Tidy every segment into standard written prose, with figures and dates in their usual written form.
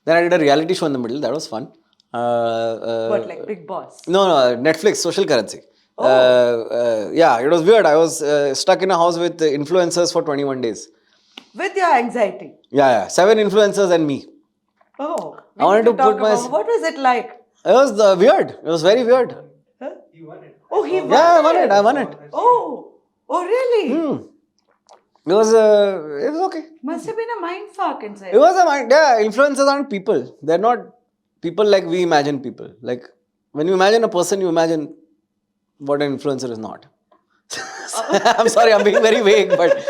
Then I did a reality show in the middle. That was fun. What, like Big Boss? No, Netflix, Social Currency. Oh. Yeah, it was weird. I was stuck in a house with influencers for 21 days. With your anxiety. Yeah. 7 influencers and me. Oh. I wanted to talk put my... about what was it like? It was weird. It was very weird. Huh? Oh, he won Yeah, it. I won it. Oh. Oh, really? It was okay. Must have been a mind fuck inside. It was a mind. Yeah, influencers aren't people. They're not people like we imagine people. Like when you imagine a person, you imagine what an influencer is not. I'm sorry, I'm being very vague, but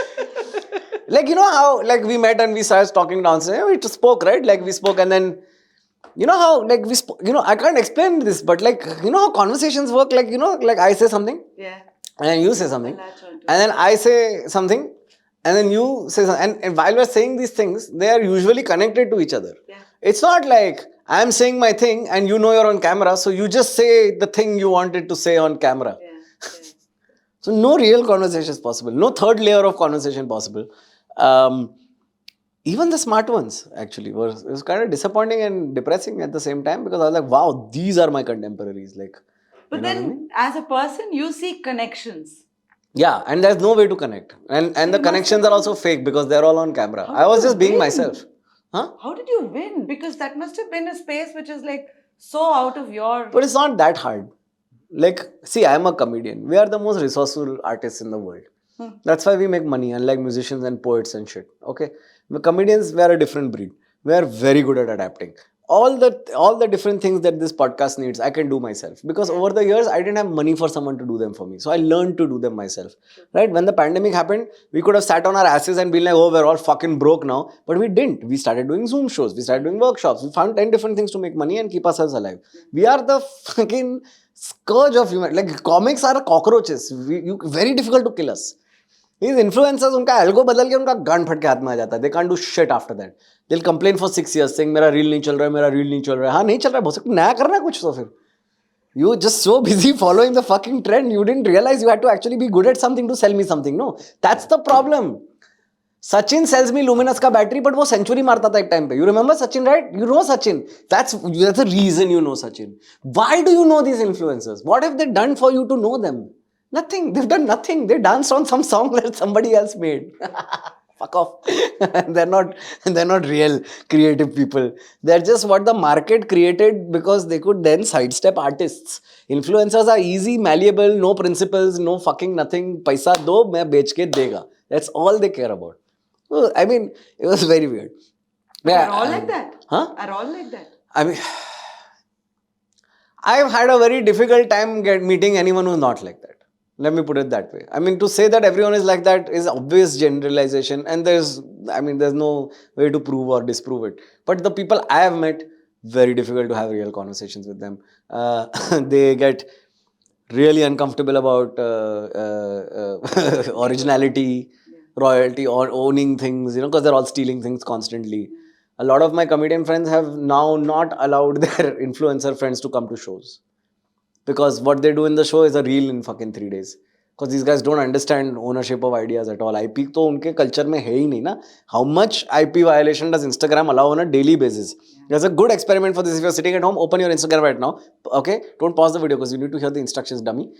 like you know how like we met and we started talking downstairs. We just spoke, right? Like we spoke and then you know how like we spoke. You know I can't explain this, but like you know how conversations work. Like you know like I say something. Yeah. And then you say something, and then I say something, and then you say something. And while we're saying these things, they are usually connected to each other. Yeah. It's not like I'm saying my thing and you know you're on camera, so you just say the thing you wanted to say on camera. Yeah. So no real conversation is possible. No third layer of conversation possible. Even the smart ones actually it was kind of disappointing and depressing at the same time because I was like, wow, these are my contemporaries. Like, But you know then, what I mean? as a person, you seek connections. Yeah, and there's no way to connect. And the connections are also fake because they're all on camera. I was just being myself. Huh? How did you win? Because that must have been a space which is like so out of your... But it's not that hard. Like, see, I'm a comedian. We are the most resourceful artists in the world. That's why we make money, unlike musicians and poets and shit. Okay? The comedians, we are a different breed. We are very good at adapting. All the different things that this podcast needs, I can do myself. Because over the years, I didn't have money for someone to do them for me. So I learned to do them myself. Right? When the pandemic happened, we could have sat on our asses and been like, oh, we're all fucking broke now. But we didn't. We started doing Zoom shows. We started doing workshops. We found 10 different things to make money and keep ourselves alive. We are the fucking scourge of human. Like comics are cockroaches. Very difficult to kill us. These influencers, उनका algo बदल के उनका gun फट के हाथ में आ जाता है. They can't do shit after that. They'll complain for 6 years saying मेरा reel नहीं चल रहा है, मेरा reel नहीं चल रहा है. हाँ नहीं चल रहा है, बहुत सकता नया करना है कुछ तो फिर. You just so busy following the fucking trend, you didn't realize you had to actually be good at something to sell me something. No, that's the problem. Sachin sells me luminous का battery, but वो century मारता था एक time पे. You remember Sachin, right? You know Sachin. That's the reason you know Sachin. Why do you know these influencers? What have they done for you to know them? Nothing. They've done nothing. They danced on some song that somebody else made. Fuck off. They're not real creative people. They're just what the market created because they could then sidestep artists. Influencers are easy, malleable, no principles, no fucking nothing. Paisa do, main bech ke dega. That's all they care about. So, I mean, it was very weird. Yeah, are all like that? Huh? Are all like that? I mean, I've had a very difficult time meeting anyone who's not like that. Let me put it that way. I mean, to say that everyone is like that is obvious generalization, and there's no way to prove or disprove it. But the people I have met, very difficult to have real conversations with them. They get really uncomfortable about originality, royalty, or owning things, because they're all stealing things constantly. A lot of my comedian friends have now not allowed their influencer friends to come to shows. Because what they do in the show is a reel in fucking 3 days. Because these guys don't understand ownership of ideas at all. IP तो उनके culture में है ही नहीं ना. How much IP violation does Instagram allow on a daily basis? There's a good experiment for this. If you're sitting at home, open your Instagram right now. Okay? Don't pause the video because you need to hear the instructions, dummy.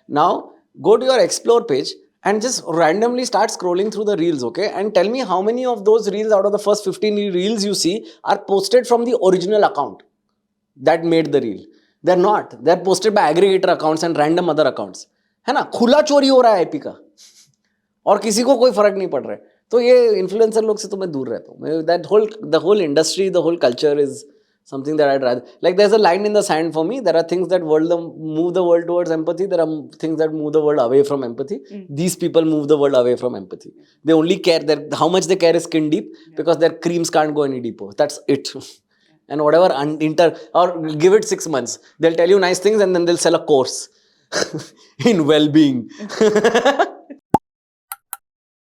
Now, go to your explore page and just randomly start scrolling through the reels, okay? And tell me how many of those reels out of the first 15 reels you see are posted from the original account that made the reel. They're not. They're posted by aggregator accounts and random other accounts. है ना? खुला चोरी हो रहा है IP का और किसी को कोई फर्क नहीं पड़ रहा है. तो ये इन्फ्लुएंसर लोग से तो मैं दूर रहता हूँ. The whole industry, the whole culture is something that I'd rather. Like there's a line in the sand for me. There are things that move the world towards empathy. There are things that move the world away from empathy. These people move the world away from empathy. They only care. How much they care is skin deep because their creams can't go any deeper. That's it. And whatever or give it 6 months. They'll tell you nice things and then they'll sell a course in well-being.